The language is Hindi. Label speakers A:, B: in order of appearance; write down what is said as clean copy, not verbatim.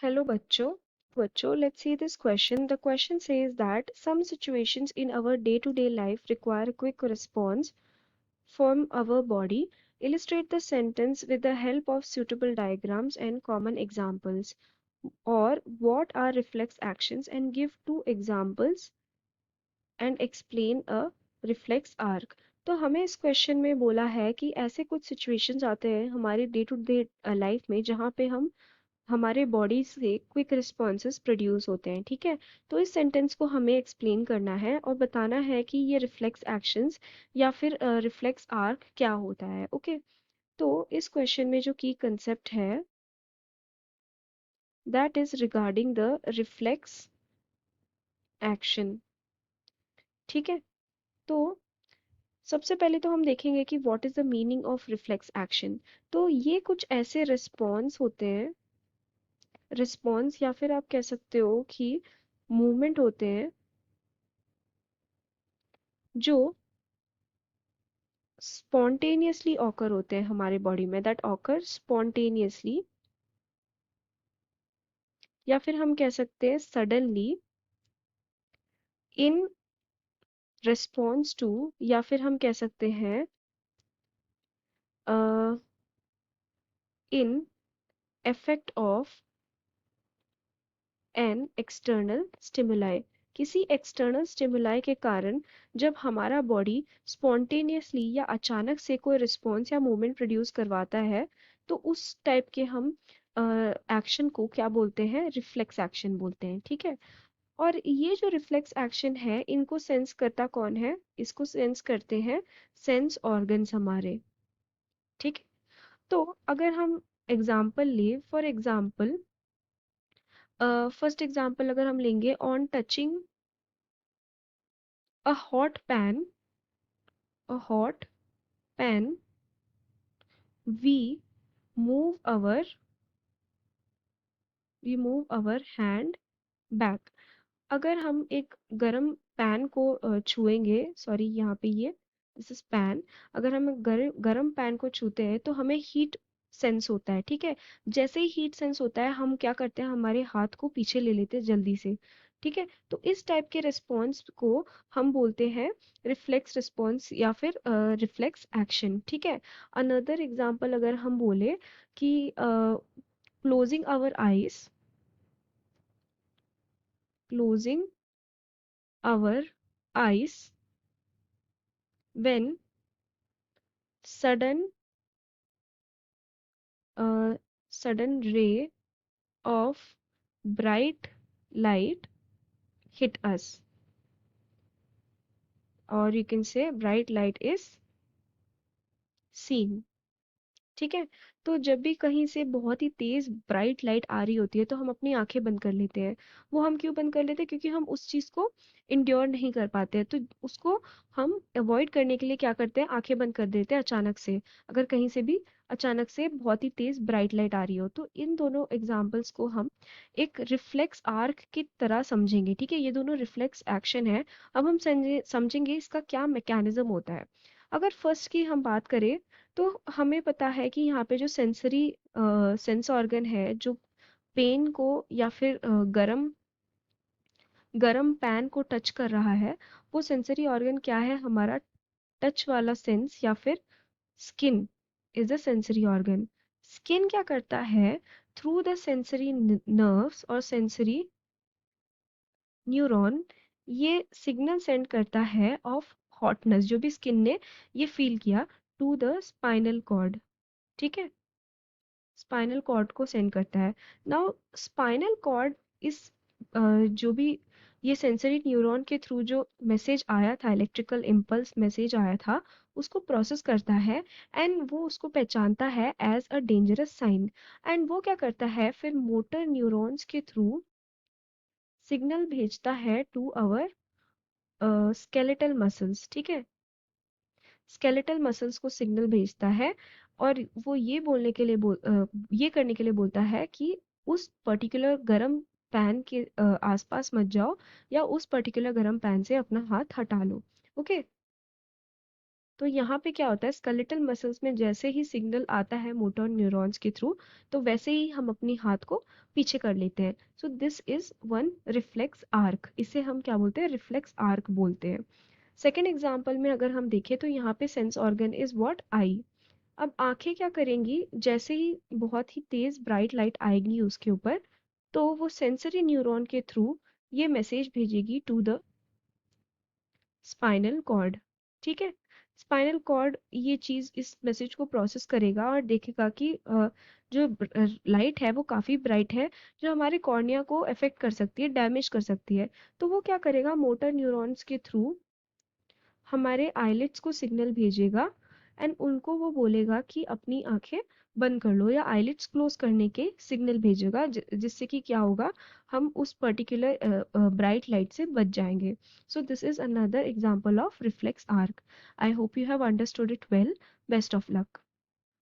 A: Hello, bachcho. Bachcho, let's see this question. The question says that some situations in our day-to-day life require a quick response from our body. Illustrate the sentence with the help of suitable diagrams and common examples. Or what are reflex actions and give two examples and explain a reflex arc. तो हमें इस क्वेश्चन में बोला है कि ऐसे कुछ सिचुएशंस आते हैं हमारे डे टू डे लाइफ में जहाँ पे हम हमारे बॉडी से क्विक रिस्पॉन्सेस प्रोड्यूस होते हैं, ठीक है। तो इस सेंटेंस को हमें एक्सप्लेन करना है और बताना है कि ये रिफ्लेक्स एक्शंस या फिर रिफ्लेक्स आर्क क्या होता है। ओके, तो इस क्वेश्चन में जो की कंसेप्ट है that is regarding the reflex action, ठीक है। तो सबसे पहले तो हम देखेंगे कि what is the meaning of reflex action. तो ये कुछ ऐसे रिस्पॉन्स होते हैं, रिस्पॉन्स या फिर आप कह सकते हो कि मूवमेंट होते हैं जो स्पॉन्टेनियसली ऑकर होते हैं हमारे बॉडी में, दैट ऑकर स्पॉन्टेनियसली, या फिर हम कह सकते हैं सडनली, इन रिस्पॉन्स टू, या फिर हम कह सकते हैं in effect of an external stimuli. किसी एक्सटर्नल स्टिमुलाई के कारण जब हमारा बॉडी स्पॉन्टेनियसली या अचानक से कोई रिस्पॉन्स या मूवमेंट प्रोड्यूस करवाता है, तो उस टाइप के हम एक्शन को क्या बोलते हैं, रिफ्लेक्स एक्शन बोलते हैं, ठीक है। और ये जो रिफ्लेक्स एक्शन है इनको सेंस करता कौन है, इसको सेंस करते हैं सेंस ऑर्गन्स हमारे, ठीक है। तो अगर हम एग्जाम्पल ले, फॉर एग्जाम्पल फर्स्ट एग्जाम्पल अगर हम लेंगे, on touching a hot pan, a hot pan, we move our we move our hand back। अगर हम एक गरम पैन को छुएंगे, सॉरी यहाँ पे ये दिस इज पैन, अगर हम गरम पैन को छूते हैं तो हमें हीट सेंस होता है, ठीक है। जैसे ही हीट सेंस होता है हम क्या करते हैं, हमारे हाथ को पीछे ले लेते हैं जल्दी से, ठीक है। तो इस टाइप के रिस्पॉन्स को हम बोलते हैं रिफ्लेक्स रिस्पॉन्स या फिर रिफ्लेक्स एक्शन, ठीक है। अनदर एग्जाम्पल अगर हम बोले कि closing our eyes, closing our eyes when sudden uh, sudden ray of bright light hit us, or you can say bright light is seen, ठीक है। तो जब भी कहीं से बहुत ही तेज ब्राइट लाइट आ रही होती है तो हम अपनी आंखें बंद कर लेते हैं। वो हम क्यों बंद कर लेते हैं, क्योंकि हम उस चीज को इंड्योर नहीं कर पाते हैं, तो उसको हम अवॉइड करने के लिए क्या करते हैं, आंखें बंद कर देते हैं अचानक से, अगर कहीं से भी अचानक से बहुत ही तेज ब्राइट लाइट आ रही हो। तो इन दोनों एग्जाम्पल्स को हम एक रिफ्लेक्स आर्क की तरह समझेंगे, ठीक है। ये दोनों रिफ्लेक्स एक्शन है। अब हम समझेंगे इसका क्या मैकेनिज्म होता है। अगर फर्स्ट की हम बात करें तो हमें पता है कि यहाँ पे जो सेंसरी सेंस ऑर्गन है जो पेन को या फिर गरम गरम पैन को टच कर रहा है, वो सेंसरी ऑर्गन क्या है हमारा, टच वाला सेंस या फिर skin is a sensory organ. Skin क्या करता है, थ्रू द सेंसरी नर्व्स और सेंसरी न्यूरॉन ये सिग्नल सेंड करता है ऑफ हॉटनेस, जो भी स्किन ने ये फील किया, टू द स्पाइनल कॉर्ड, ठीक है। स्पाइनल कॉर्ड को सेंड करता है। नाउ स्पाइनल कॉर्ड इस जो भी ये सेंसरी न्यूरॉन के थ्रू जो मैसेज आया था, इलेक्ट्रिकल इम्पल्स मैसेज आया था, उसको प्रोसेस करता है एंड वो उसको पहचानता है as a dangerous sign. And वो क्या करता है फिर मोटर न्यूरॉन्स के थ्रू सिग्नल भेजता है टू आवर स्केलेटल मसल्स, ठीक है। स्केलेटल मसल्स को सिग्नल भेजता है और वो ये बोलने के लिए ये करने के लिए बोलता है कि उस पर्टिकुलर गरम पैन के आसपास मत जाओ, या उस पर्टिकुलर गरम पैन से अपना हाथ हटा लो, ओके। तो यहाँ पे क्या होता है, स्केलेटल मसल्स में जैसे ही सिग्नल आता है मोटर न्यूरॉन्स के थ्रू, तो वैसे ही हम अपनी हाथ को पीछे कर लेते हैं। So this is one reflex arc, इसे हम क्या बोलते हैं, रिफ्लेक्स आर्क बोलते हैं। सेकेंड एग्जाम्पल में अगर हम देखें तो यहाँ पे सेंस ऑर्गन इज व्हाट, आई। अब आंखें क्या करेंगी, जैसे ही बहुत ही तेज ब्राइट लाइट आएगी उसके ऊपर, तो वो सेंसरी न्यूरॉन के थ्रू ये मैसेज भेजेगी टू द स्पाइनल कॉर्ड। ठीक है, स्पाइनल कॉर्ड ये चीज इस मैसेज को प्रोसेस करेगा और देखेगा कि जो लाइट है वो काफी ब्राइट है, जो हमारे कॉर्निया को अफेक्ट कर सकती है, डैमेज कर सकती है। तो वो क्या करेगा, मोटर न्यूरॉन्स के थ्रू हमारे आईलिड्स को सिग्नल भेजेगा, एंड उनको वो बोलेगा कि अपनी आंखें बंद कर लो, या आईलिड्स क्लोज करने के सिग्नल भेजेगा, जिससे कि क्या होगा, हम उस पर्टिकुलर ब्राइट लाइट से बच जाएंगे। So this is another example of reflex arc. I hope you have understood it well. Best of luck.